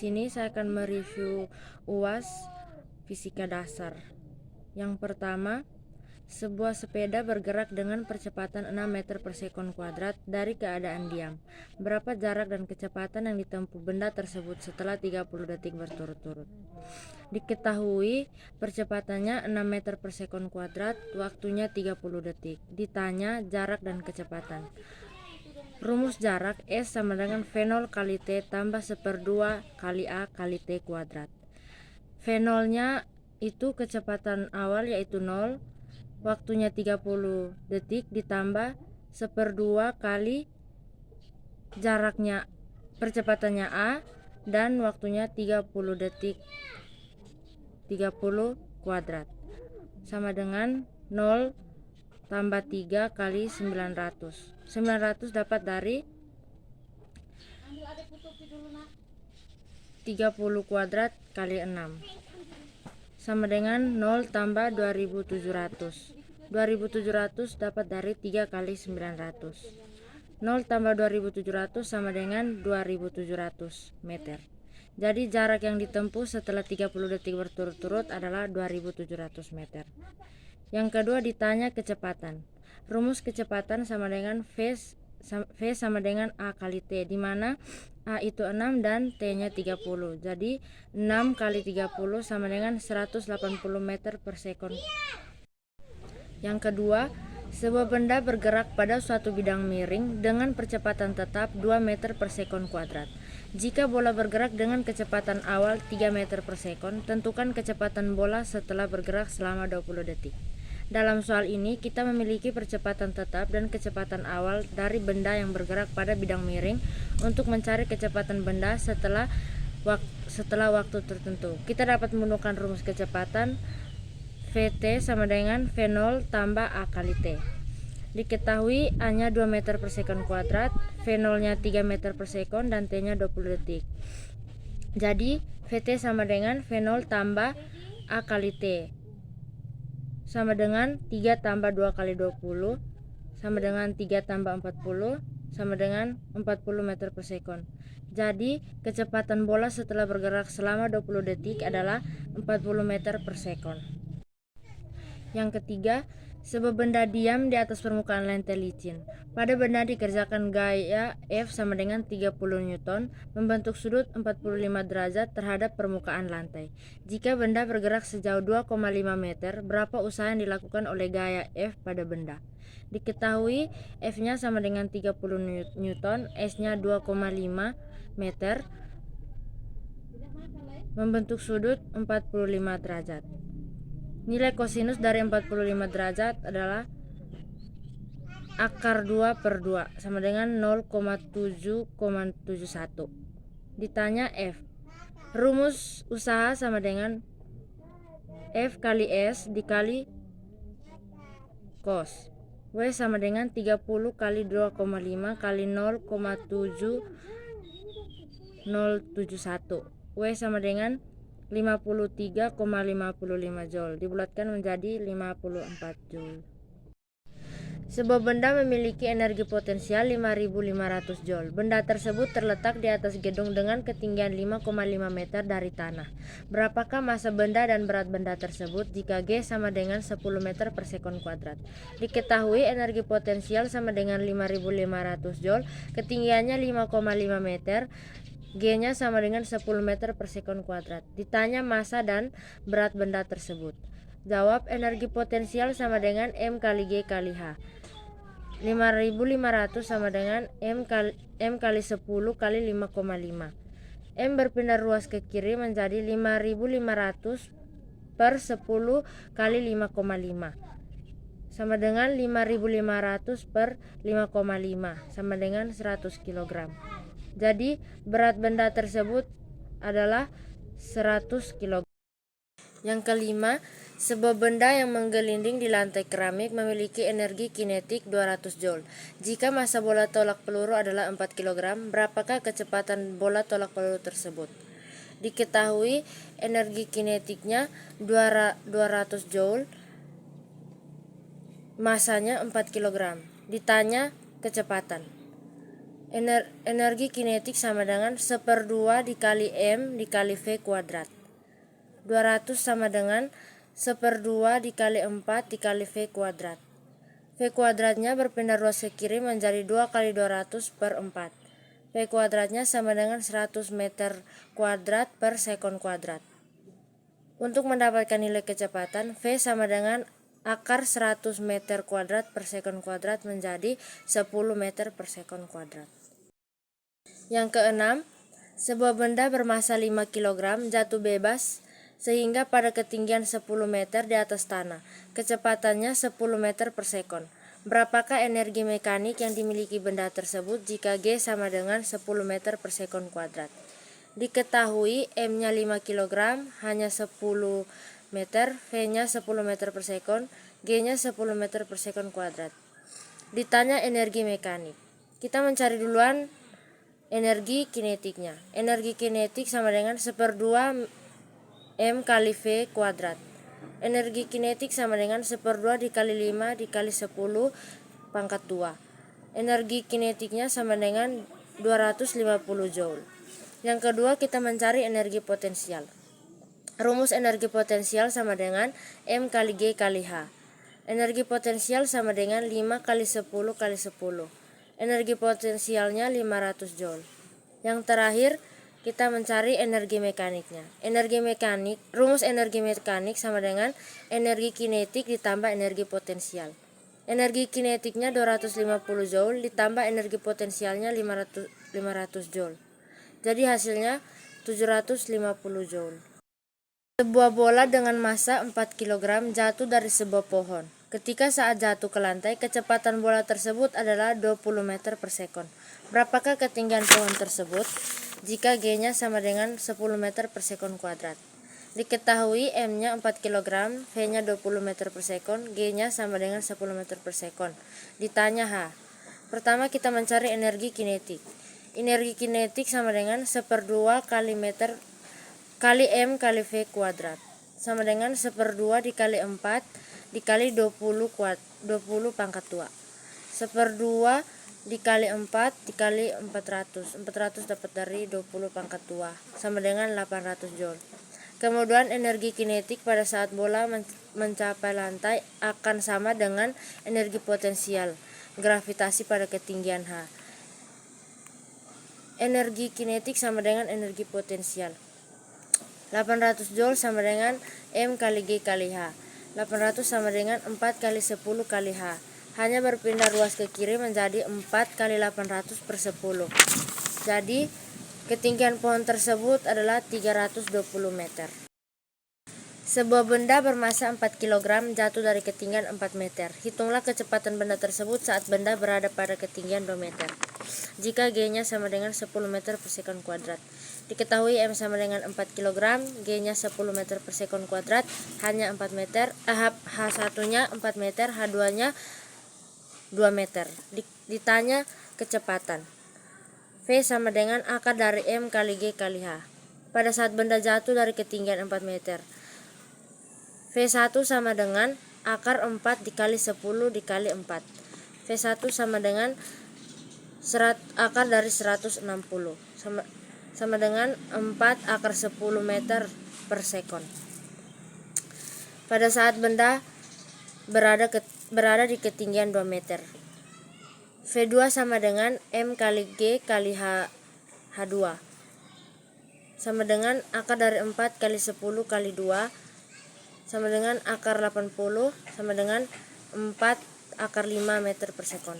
sini saya akan mereview UAS Fisika Dasar. Yang pertama, sebuah sepeda bergerak dengan percepatan 6 meter per sekon kuadrat dari keadaan diam. Berapa jarak dan kecepatan yang ditempuh benda tersebut setelah 30 detik berturut-turut? Diketahui percepatannya 6 meter per sekon kuadrat, waktunya 30 detik. Ditanya jarak dan kecepatan. Rumus jarak S sama dengan V0 kali T tambah 1/2 kali A kali T kuadrat. V0-nya itu kecepatan awal yaitu 0, waktunya 30 detik ditambah 1/2 kali jaraknya percepatannya A dan waktunya 30 detik 30 kuadrat sama dengan 0 tambah 3 kali 900. 900 dapat dari 30 kuadrat kali 6 sama dengan 0 tambah 2700. 2700 dapat dari 3 kali 900. 0 tambah 2700 sama dengan 2700 meter. Jadi jarak yang ditempuh setelah 30 detik berturut-turut adalah 2700 meter. Yang kedua ditanya kecepatan. Rumus kecepatan sama dengan V sama dengan A kali T, di mana A itu 6 dan T-nya 30. Jadi 6 kali 30 sama dengan 180 meter per sekon. Yang kedua, sebuah benda bergerak pada suatu bidang miring dengan percepatan tetap 2 meter per sekon kuadrat. Jika bola bergerak dengan kecepatan awal 3 meter per sekon, tentukan kecepatan bola setelah bergerak selama 20 detik. Dalam soal ini, kita memiliki percepatan tetap dan kecepatan awal dari benda yang bergerak pada bidang miring untuk mencari kecepatan benda setelah waktu tertentu. Kita dapat menggunakan rumus kecepatan Vt sama dengan V0 tambah A kali T. Diketahui A-nya 2 meter per sekon kuadrat, V0-nya 3 meter per sekon, dan T-nya 20 detik. Jadi Vt sama dengan V0 tambah A kali T sama dengan 3 tambah 2 kali 20 sama dengan 3 tambah 40 sama dengan 40 meter per sekon. Jadi kecepatan bola setelah bergerak selama 20 detik adalah 40 meter per sekon. Yang ketiga, sebuah benda diam di atas permukaan lantai licin. Pada benda dikerjakan gaya F sama dengan 30 Newton, membentuk sudut 45 derajat terhadap permukaan lantai. Jika benda bergerak sejauh 2,5 meter, berapa usaha yang dilakukan oleh gaya F pada benda? Diketahui F-nya sama dengan 30 Newton, S-nya 2,5 meter, membentuk sudut 45 derajat. Nilai kosinus dari 45 derajat adalah akar 2 per 2 sama dengan 0,7,71. Ditanya F. Rumus usaha sama dengan F kali S dikali cos. W sama dengan 30 kali 2,5 kali 0,7071. W sama dengan 53,55 Joule dibulatkan menjadi 54 Joule. Sebuah benda memiliki energi potensial 5.500 Joule. Benda tersebut terletak di atas gedung dengan ketinggian 5,5 meter dari tanah. Berapakah massa benda dan berat benda tersebut jika G sama dengan 10 meter per sekon kuadrat? Diketahui energi potensial sama dengan 5.500 Joule, ketinggiannya 5,5 meter, G-nya sama dengan 10 meter per sekon kuadrat. Ditanya massa dan berat benda tersebut. Jawab, energi potensial sama dengan M kali G kali H. 5.500 sama dengan M kali 10 kali 5,5. M berpindah ruas ke kiri menjadi 5.500 per 10 kali 5,5 sama dengan 5.500 per 5,5 sama dengan 100 kg. Jadi berat benda tersebut adalah 100 kg. Yang kelima, sebuah benda yang menggelinding di lantai keramik memiliki energi kinetik 200 Joule. Jika massa bola tolak peluru adalah 4 kg, berapakah kecepatan bola tolak peluru tersebut? Diketahui energi kinetiknya 200 Joule, massanya 4 kg. Ditanya kecepatan. Energi kinetik sama dengan 1/2 dikali M dikali V kuadrat. 200 sama dengan 1/2 dikali 4 dikali V kuadrat. V kuadratnya berpindah ruas ke kiri menjadi 2 kali 200 per 4. V kuadratnya sama dengan 100 meter kuadrat per sekon kuadrat. Untuk mendapatkan nilai kecepatan, V sama dengan akar 100 meter kuadrat per sekon kuadrat menjadi 10 meter per sekon kuadrat. Yang keenam, sebuah benda bermasa 5 kg jatuh bebas sehingga pada ketinggian 10 meter di atas tanah. Kecepatannya 10 meter per sekon. Berapakah energi mekanik yang dimiliki benda tersebut jika G sama dengan 10 meter per sekon kuadrat? Diketahui M-nya 5 kg, hanya 10 meter, V-nya 10 meter per sekon, G-nya 10 meter per sekon kuadrat. Ditanya energi mekanik. Kita mencari duluan energi kinetiknya. Energi kinetik sama dengan 1/2 M kali V kuadrat. Energi kinetik sama dengan 1/2 dikali 5 dikali 10 pangkat 2. Energi kinetiknya sama dengan 250 Joule. Yang kedua, kita mencari energi potensial. Rumus energi potensial sama dengan M kali G kali H. Energi potensial sama dengan 5 kali 10 kali 10. Energi potensialnya 500 Joule. Yang terakhir, kita mencari energi mekaniknya. Rumus energi mekanik sama dengan energi kinetik ditambah energi potensial. Energi kinetiknya 250 Joule ditambah energi potensialnya 500 Joule. Jadi hasilnya 750 Joule. Sebuah bola dengan massa 4 kg jatuh dari sebuah pohon. Ketika saat jatuh ke lantai, kecepatan bola tersebut adalah 20 meter per sekon. Berapakah ketinggian pohon tersebut jika G-nya sama dengan 10 meter per sekon kuadrat? Diketahui M-nya 4 kg, V-nya 20 meter per sekon, G-nya sama dengan 10 meter per sekon. Ditanya H. Pertama, kita mencari energi kinetik. Energi kinetik sama dengan 1/2 kali meter kali M kali V kuadrat. Sama dengan 1/2 dikali 4 dikali 20 pangkat 2. 1/2 dikali 4 dikali 400. 400 dapat dari 20 pangkat 2. Sama dengan 800 Joule. Kemudian energi kinetik pada saat bola mencapai lantai akan sama dengan energi potensial gravitasi pada ketinggian H. Energi kinetik sama dengan energi potensial. 800 Joule sama dengan M kali G kali H. 800 sama dengan 4 kali 10 kali H. Hanya berpindah ruas ke kiri menjadi 4 kali 800 per 10. Jadi ketinggian pohon tersebut adalah 320 meter. Sebuah benda bermasa 4 kg jatuh dari ketinggian 4 meter. Hitunglah kecepatan benda tersebut saat benda berada pada ketinggian 2 meter. Jika G-nya sama dengan 10 meter per sekon kuadrat. Diketahui M sama dengan 4 kg, G-nya 10 meter per sekon kuadrat, hanya 4 meter, H1-nya 4 meter, H2-nya 2 meter. Ditanya kecepatan. V sama dengan akar dari M kali G kali H. Pada saat benda jatuh dari ketinggian 4 meter. V1 sama dengan akar 4 dikali 10 dikali 4. V1 sama dengan akar dari 160. Sama dengan 4 akar 10 meter per sekon. Pada saat benda berada di ketinggian 2 meter. V2 sama dengan M kali G kali H2. Sama dengan akar dari 4 kali 10 kali 2. Sama dengan akar 80. Sama dengan 4 akar 5 meter per sekon.